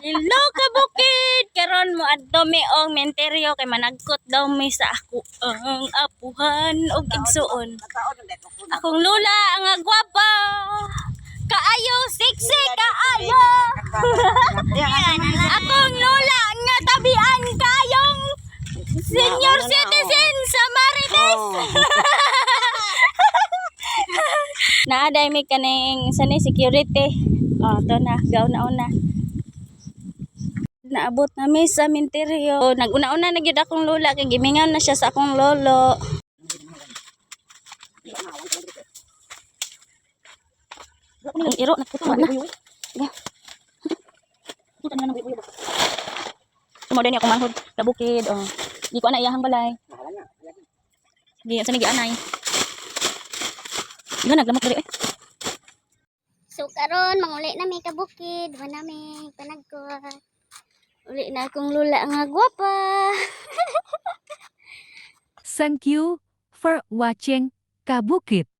Hello kabukid, karon mo adto mi og menteryo kay managkot daw mi sa ako ang apuhan og igsuon. Akong lula ang agwapa. Kaayo sexy kaayo. Akong lula nga tabian kayong senior citizen sa Marites. Naaday mi kaning sanay security. Oh, to na gaw na una. Naabot na mi sa menteryo. Naguna-una na gyud akong lola kay gimingaw na siya sa akong lolo. Ang iro nakuha na. Sumoden ni ako manghod sa bukid. Oh. Di ko na iyahang balay. Di sa mi gianay. Di ba naglamok diri eh. So karon manguli na mi ka bukid, wa na mi panagkot. Uli na akong lula nga gwapa. Thank you for watching Kabukit.